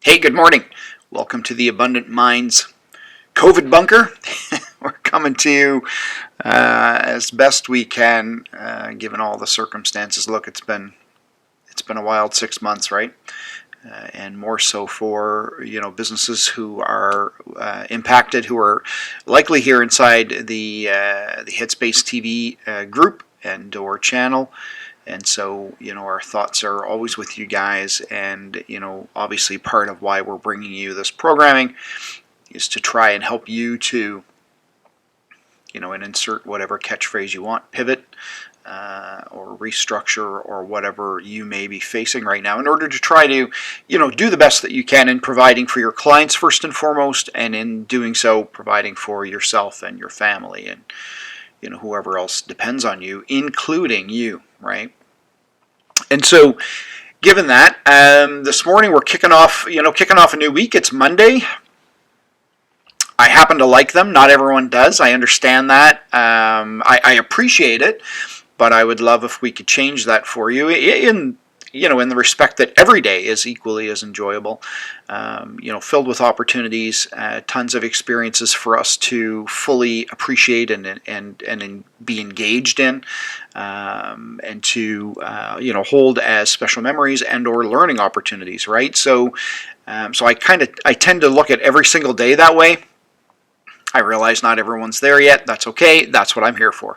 Hey, good morning. Welcome to the Abundant Minds COVID bunker. We're coming to you as best we can, given all the circumstances. Look, it's been a wild 6 months, right? And more so for businesses who are impacted, who are likely here inside the Headspace TV group and or channel. And so, our thoughts are always with you guys, and, obviously part of why we're bringing you this programming is to try and help you to, and insert whatever catchphrase you want, pivot or restructure or whatever you may be facing right now in order to try to, do the best that you can in providing for your clients first and foremost, and in doing so, providing for yourself and your family and, whoever else depends on you, including you, right? And so, given that, this morning we're kicking off a new week. It's Monday. I happen to like them. Not everyone does. I understand that. I appreciate it, but I would love if we could change that for you in the respect that every day is equally as enjoyable. Filled with opportunities, tons of experiences for us to fully appreciate and be engaged in, and to hold as special memories and or learning opportunities. Right. So I tend to look at every single day that way. I realize not everyone's there yet. That's okay. That's what I'm here for.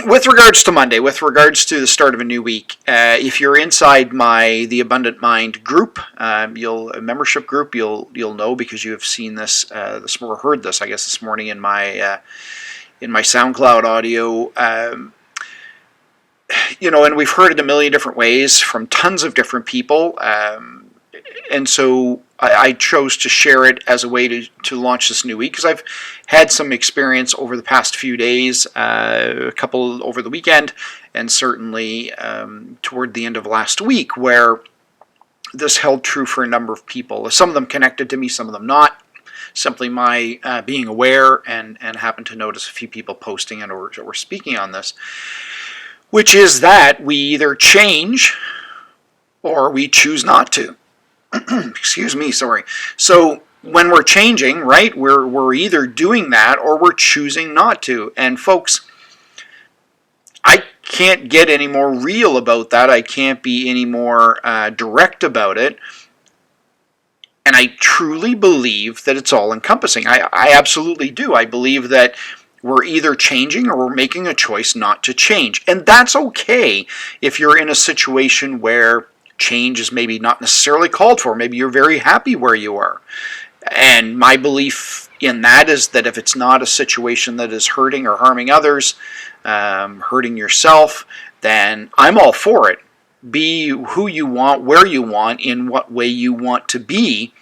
With regards to Monday, with regards to the start of a new week, if you're inside the Abundant Mind group, membership group, you'll know, because you have seen this or heard this, I guess, this morning in my SoundCloud audio. And we've heard it a million different ways from tons of different people, and so I chose to share it as a way to launch this new week, because I've had some experience over the past few days, a couple over the weekend, and certainly toward the end of last week, where this held true for a number of people. Some of them connected to me, some of them not. Simply my being aware and happened to notice a few people posting and or speaking on this, which is that we either change or we choose not to. Excuse me, sorry. So when we're changing, right, we're either doing that or we're choosing not to. And folks, I can't get any more real about that. I can't be any more direct about it. And I truly believe that it's all encompassing. I absolutely do. I believe that we're either changing or we're making a choice not to change. And that's okay if you're in a situation where change is maybe not necessarily called for. Maybe you're very happy where you are. And my belief in that is that if it's not a situation that is hurting or harming others, hurting yourself, then I'm all for it. Be who you want, where you want, in what way you want to be.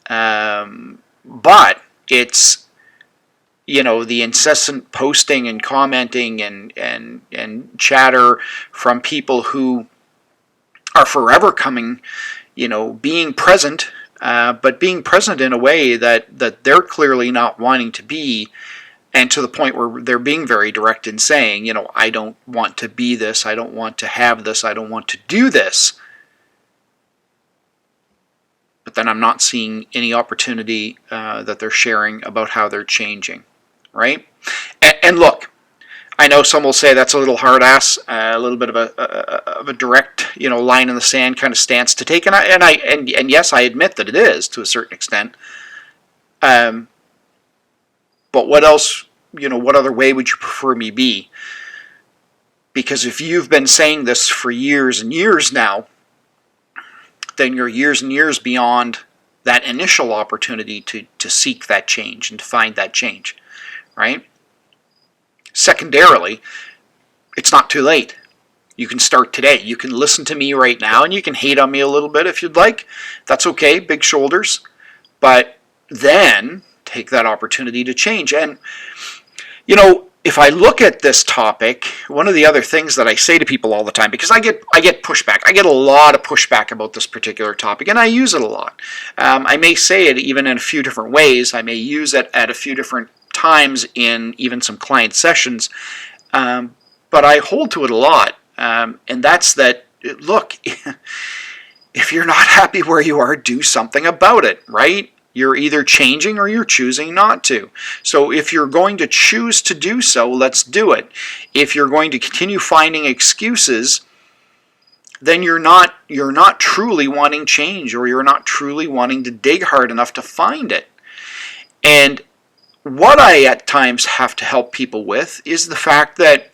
But it's, the incessant posting and commenting and chatter from people who are forever coming, being present, but being present in a way that they're clearly not wanting to be, and to the point where they're being very direct in saying, I don't want to be this, I don't want to have this, I don't want to do this. But then I'm not seeing any opportunity that they're sharing about how they're changing, right? And look, I know some will say that's a little hard ass, a little bit of a direct, line in the sand kind of stance to take, and yes, I admit that it is to a certain extent. But what else, what other way would you prefer me be? Because if you've been saying this for years and years now, then you're years and years beyond that initial opportunity to seek that change and to find that change, right? Secondarily, it's not too late. You can start today. You can listen to me right now, and you can hate on me a little bit if you'd like. That's okay, big shoulders. But then take that opportunity to change. And, if I look at this topic, one of the other things that I say to people all the time, because I get pushback. I get a lot of pushback about this particular topic, and I use it a lot. I may say it even in a few different ways. I may use it at a few different times in even some client sessions, but I hold to it a lot, and that's that, look, if if you're not happy where you are, do something about it, right? You're either changing or you're choosing not to. So if you're going to choose to do so, let's do it. If you're going to continue finding excuses, then you're not truly wanting change, or you're not truly wanting to dig hard enough to find it. And what I at times have to help people with is the fact that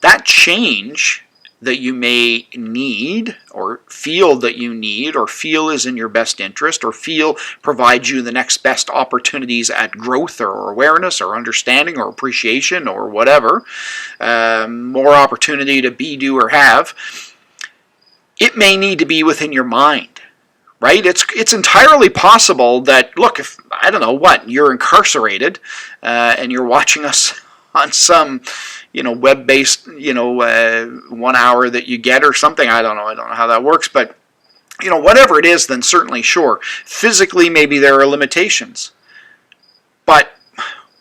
that change that you may need, or feel that you need, or feel is in your best interest, or feel provides you the next best opportunities at growth or awareness or understanding or appreciation or whatever, more opportunity to be, do, or have, it may need to be within your mind, right? It's entirely possible that, look, if, I don't know what, you're incarcerated and you're watching us on some, web-based, 1 hour that you get or something. I don't know how that works, but, whatever it is, then certainly, sure. Physically, maybe there are limitations. But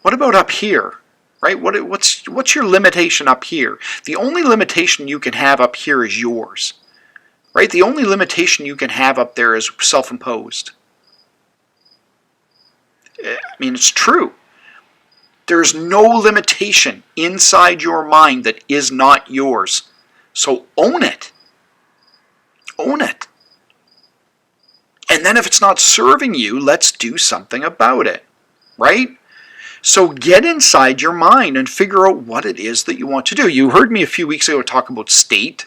what about up here, right? What's your limitation up here? The only limitation you can have up here is yours, right? The only limitation you can have up there is self-imposed. I mean, it's true. There's no limitation inside your mind that is not yours. So own it. Own it. And then if it's not serving you, let's do something about it, right? So get inside your mind and figure out what it is that you want to do. You heard me a few weeks ago talk about state,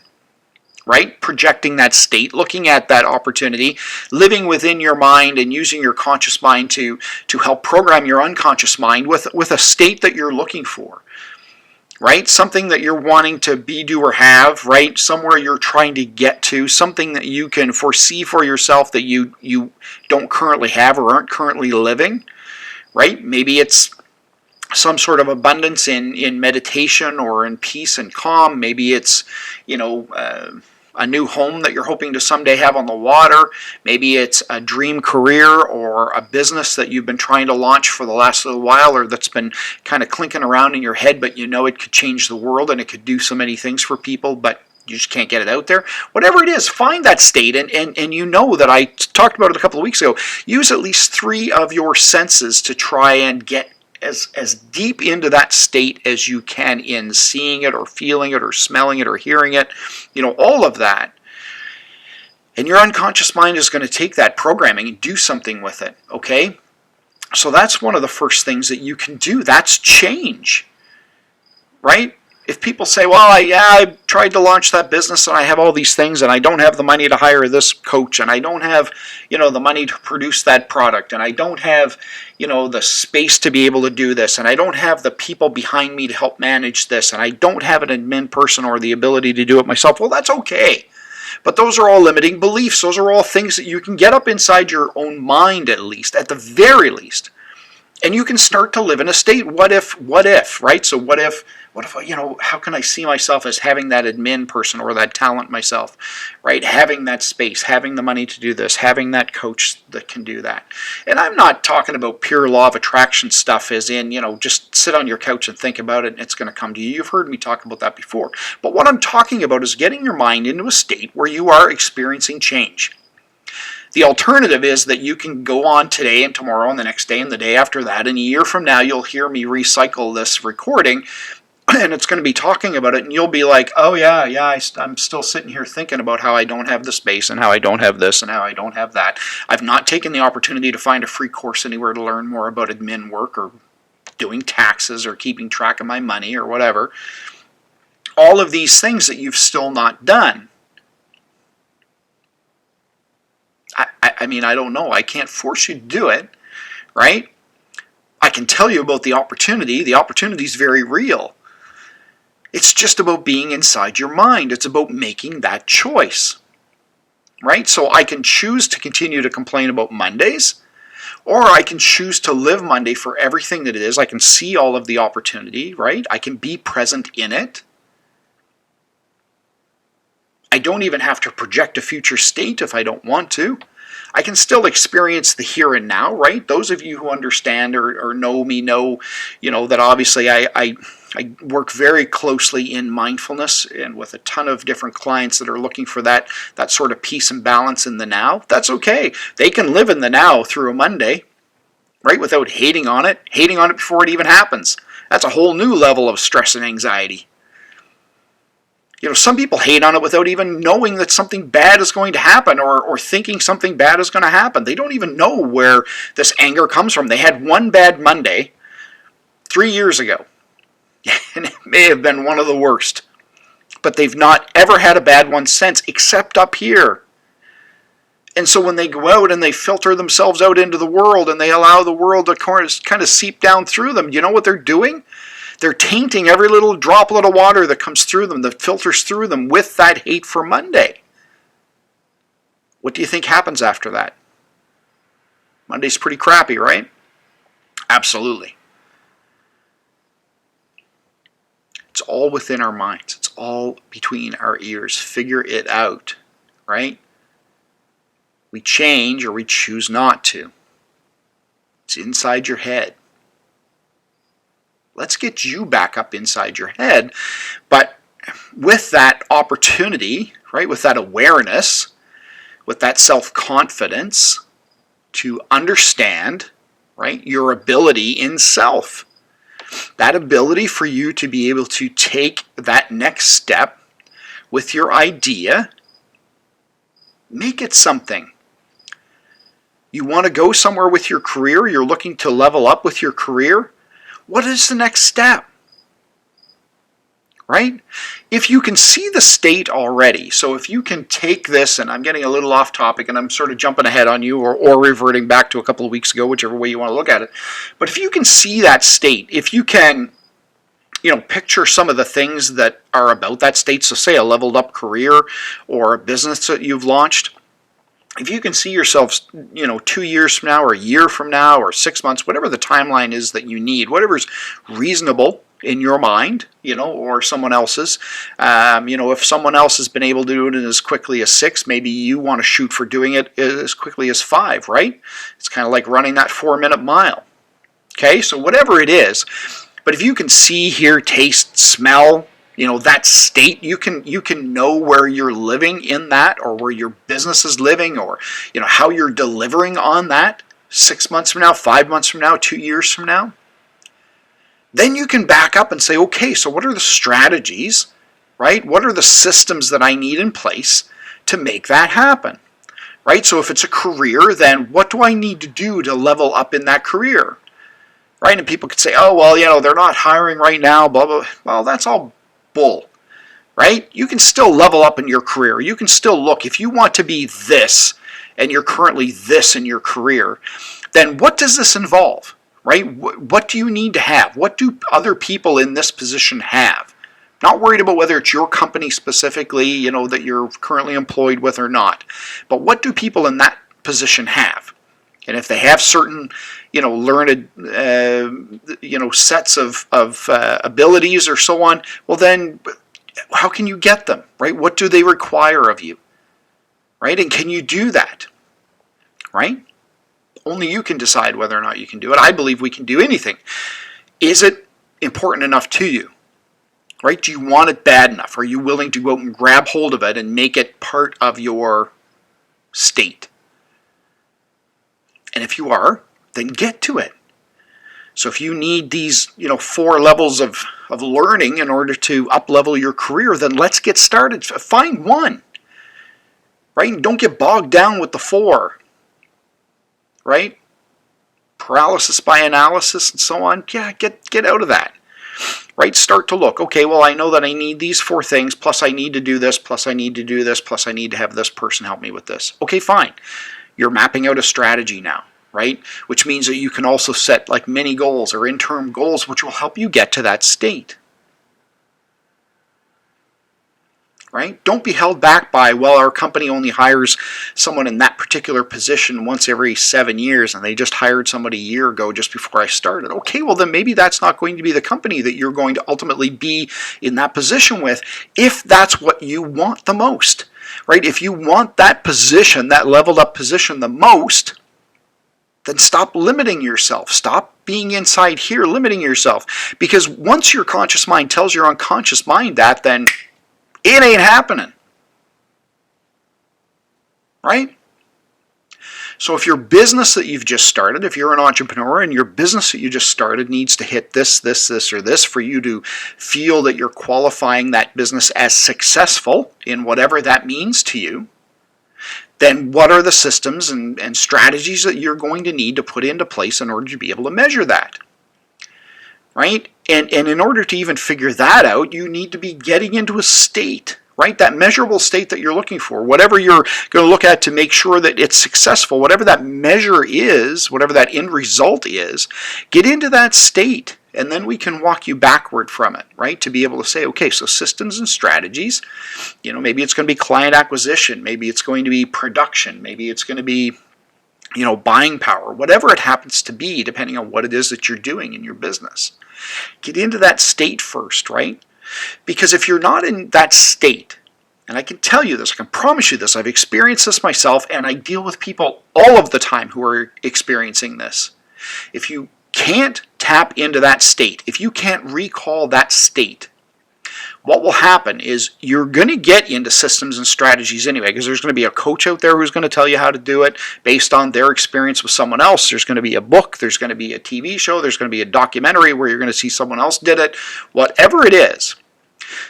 right? Projecting that state, looking at that opportunity, living within your mind and using your conscious mind to help program your unconscious mind with a state that you're looking for, right? Something that you're wanting to be, do, or have, right? Somewhere you're trying to get to, something that you can foresee for yourself that you don't currently have or aren't currently living, right? Maybe it's some sort of abundance in meditation or in peace and calm. Maybe it's, a new home that you're hoping to someday have on the water. Maybe it's a dream career or a business that you've been trying to launch for the last little while, or that's been kind of clinking around in your head, but it could change the world and it could do so many things for people, but you just can't get it out there. Whatever it is, find that state, and that I talked about it a couple of weeks ago. Use at least 3 of your senses to try and get as deep into that state as you can, in seeing it or feeling it or smelling it or hearing it, all of that. And your unconscious mind is going to take that programming and do something with it, okay? So that's one of the first things that you can do. That's change, right? If people say, well, I tried to launch that business and I have all these things and I don't have the money to hire this coach, and I don't have, the money to produce that product, and I don't have, the space to be able to do this, and I don't have the people behind me to help manage this, and I don't have an admin person or the ability to do it myself. Well, that's okay. But those are all limiting beliefs. Those are all things that you can get up inside your own mind, at the very least. And you can start to live in a state, what if, right? So what if, how can I see myself as having that admin person or that talent myself, right? Having that space, having the money to do this, having that coach that can do that. And I'm not talking about pure law of attraction stuff as in, just sit on your couch and think about it and it's going to come to you. You've heard me talk about that before. But what I'm talking about is getting your mind into a state where you are experiencing change. The alternative is that you can go on today and tomorrow and the next day and the day after that, and a year from now you'll hear me recycle this recording, and it's going to be talking about it, and you'll be like, oh yeah, I'm still sitting here thinking about how I don't have the space and how I don't have this and how I don't have that. I've not taken the opportunity to find a free course anywhere to learn more about admin work or doing taxes or keeping track of my money or whatever. All of these things that you've still not done. I mean, I don't know. I can't force you to do it, right? I can tell you about the opportunity. The opportunity is very real. It's just about being inside your mind. It's about making that choice, right? So I can choose to continue to complain about Mondays, or I can choose to live Monday for everything that it is. I can see all of the opportunity, right? I can be present in it. I don't even have to project a future state if I don't want to. I can still experience the here and now, right? Those of you who understand or know me know, that obviously I I work very closely in mindfulness and with a ton of different clients that are looking for that sort of peace and balance in the now. That's okay. They can live in the now through a Monday, right, without hating on it before it even happens. That's a whole new level of stress and anxiety. Some people hate on it without even knowing that something bad is going to happen or thinking something bad is going to happen. They don't even know where this anger comes from. They had one bad Monday 3 years ago, and it may have been one of the worst. But they've not ever had a bad one since, except up here. And so when they go out and they filter themselves out into the world and they allow the world to kind of seep down through them, you know what they're doing? They're tainting every little droplet of water that comes through them, that filters through them with that hate for Monday. What do you think happens after that? Monday's pretty crappy, right? Absolutely. It's all within our minds. It's all between our ears. Figure it out, right? We change or we choose not to. It's inside your head. Let's get you back up inside your head. But with that opportunity, right, with that awareness, with that self-confidence to understand, right, your ability in self. That ability for you to be able to take that next step with your idea, make it something. You want to go somewhere with your career, you're looking to level up with your career. What is the next step? Right? If you can see the state already, so if you can take this, and I'm getting a little off topic and I'm sort of jumping ahead on you or reverting back to a couple of weeks ago, whichever way you want to look at it, but if you can see that state, if you can, picture some of the things that are about that state, so say a leveled up career or a business that you've launched, if you can see yourself, 2 years from now or a year from now or 6 months, whatever the timeline is that you need, whatever's reasonable in your mind, or someone else's, if someone else has been able to do it in as quickly as 6, maybe you want to shoot for doing it as quickly as 5, right? It's kind of like running that 4-minute mile. Okay, so whatever it is, but if you can see, hear, taste, smell, that state, you can know where you're living in that, or where your business is living, or how you're delivering on that 6 months from now, 5 months from now, 2 years from now. Then you can back up and say, okay, so what are the strategies, right? What are the systems that I need in place to make that happen, right? So if it's a career, then what do I need to do to level up in that career, right? And people could say, oh, well, they're not hiring right now, blah, blah. Well, that's all bull, right? You can still level up in your career. You can still look. If you want to be this, and you're currently this in your career, then what does this involve, right? What do you need to have? What do other people in this position have? Not worried about whether it's your company specifically, that you're currently employed with or not. But what do people in that position have? And if they have certain, learned, sets of abilities or so on, well then, how can you get them, right? What do they require of you, right? And can you do that, right? Only you can decide whether or not you can do it. I believe we can do anything. Is it important enough to you, right? Do you want it bad enough? Are you willing to go out and grab hold of it and make it part of your state? And if you are, then get to it. So if you need these, 4 levels of learning in order to up-level your career, then let's get started. Find one, right? Don't get bogged down with the 4, right? Paralysis by analysis and so on. Yeah, get out of that, right? Start to look. Okay, well, I know that I need these 4 things, plus I need to do this, plus I need to do this, plus I need to have this person help me with this. Okay, fine. You're mapping out a strategy now, right? Which means that you can also set like mini goals or interim goals, which will help you get to that state, right? Don't be held back by, well, our company only hires someone in that particular position once every 7 years, and they just hired somebody a year ago just before I started. Okay, well then maybe that's not going to be the company that you're going to ultimately be in that position with, if that's what you want the most. Right? If you want that position, that leveled up position the most, then stop limiting yourself. Stop being inside here, limiting yourself. Because once your conscious mind tells your unconscious mind that, then it ain't happening. Right? So if your business that you've just started, if you're an entrepreneur and your business that you just started needs to hit this, or this for you to feel that you're qualifying that business as successful in whatever that means to you, then what are the systems and strategies that you're going to need to put into place in order to be able to measure that? Right? And in order to even figure that out, you need to be getting into a state, right? That measurable state that you're looking for, whatever you're going to look at to make sure that it's successful, whatever that measure is, whatever that end result is, get into that state. And then we can walk you backward from it, right? To be able to say, okay, so systems and strategies, maybe it's going to be client acquisition, maybe it's going to be production, maybe it's going to be, buying power, whatever it happens to be, depending on what it is that you're doing in your business. Get into that state first, right? Because if you're not in that state, and I can tell you this, I can promise you this, I've experienced this myself, and I deal with people all of the time who are experiencing this. If you can't tap into that state, if you can't recall that state, what will happen is you're going to get into systems and strategies anyway, because there's going to be a coach out there who's going to tell you how to do it based on their experience with someone else. There's going to be a book, there's going to be a TV show, there's going to be a documentary where you're going to see someone else did it. Whatever it is,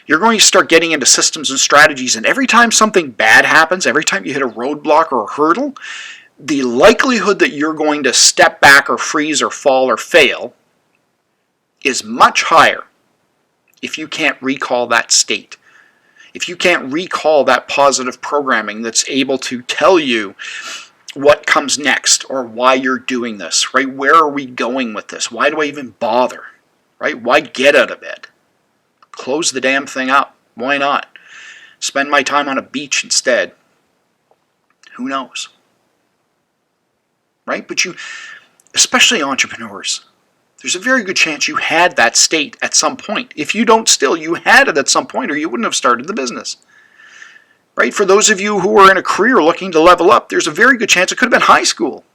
you're going to start getting into systems and strategies, and every time something bad happens, every time you hit a roadblock or a hurdle, the likelihood that you're going to step back or freeze or fall or fail is much higher if you can't recall that state. If you can't recall that positive programming that's able to tell you what comes next or why you're doing this, right? Where are we going with this? Why do I even bother, right? Why get out of bed? Close the damn thing up. Why not? Spend my time on a beach instead. Who knows? Right? But especially entrepreneurs, there's a very good chance you had that state at some point. If you don't still, you had it at some point or you wouldn't have started the business. Right? For those of you who are in a career looking to level up, there's a very good chance it could have been high school.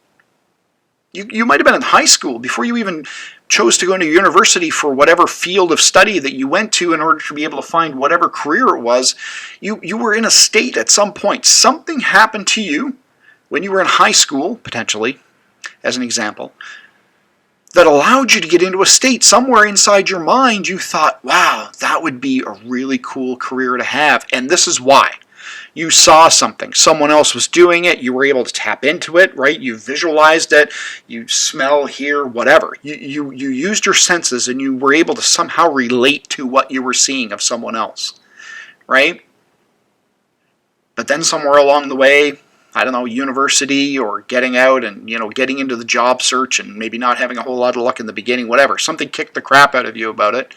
You might have been in high school before you even chose to go into university for whatever field of study that you went to in order to be able to find whatever career it was. You were in a state at some point. Something happened to you when you were in high school, potentially, as an example, that allowed you to get into a state somewhere inside your mind. You thought, wow, that would be a really cool career to have. And this is why. You saw something. Someone else was doing it. You were able to tap into it, right? You visualized it. You smell, hear, whatever. You used your senses and you were able to somehow relate to what you were seeing of someone else, right? But then somewhere along the way, I don't know, university or getting out and, getting into the job search and maybe not having a whole lot of luck in the beginning, whatever. Something kicked the crap out of you about it.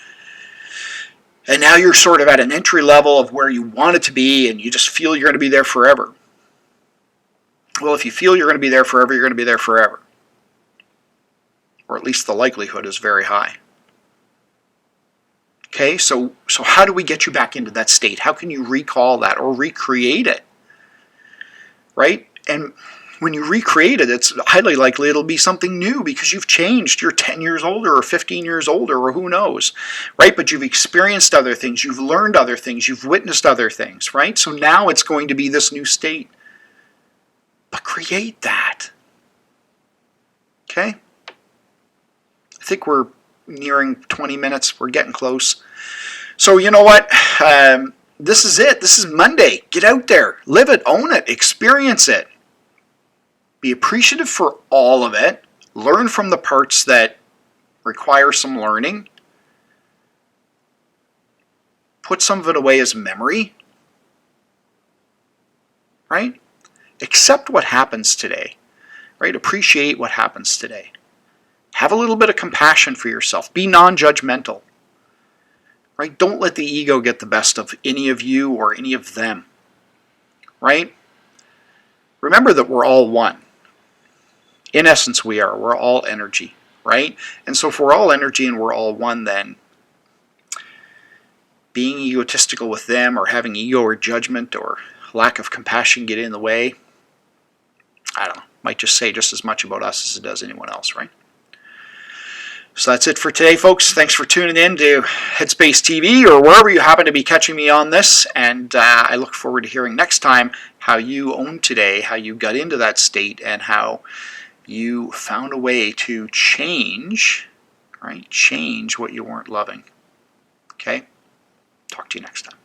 And now you're sort of at an entry level of where you want it to be and you just feel you're going to be there forever. Well, if you feel you're going to be there forever, you're going to be there forever. Or at least the likelihood is very high. Okay, so how do we get you back into that state? How can you recall that or recreate it? Right? And when you recreate it, it's highly likely it'll be something new because you've changed. You're 10 years older or 15 years older or who knows, right? But you've experienced other things. You've learned other things. You've witnessed other things, right? So now it's going to be this new state. But create that. Okay? I think we're nearing 20 minutes. We're getting close. So you know what? This is it. This is Monday. Get out there. Live it. Own it. Experience it. Be appreciative for all of it. Learn from the parts that require some learning. Put some of it away as memory. Right? Accept what happens today. Right? Appreciate what happens today. Have a little bit of compassion for yourself. Be non-judgmental. Right? Don't let the ego get the best of any of you or any of them. Right? Remember that we're all one. In essence, we are. We're all energy. Right? And so if we're all energy and we're all one, then being egotistical with them or having ego or judgment or lack of compassion get in the way, I don't know. Might just say just as much about us as it does anyone else, right? So that's it for today, folks. Thanks for tuning in to Headspace TV or wherever you happen to be catching me on this. And I look forward to hearing next time how you own today, how you got into that state, and how you found a way to change, right? Change what you weren't loving. Okay? Talk to you next time.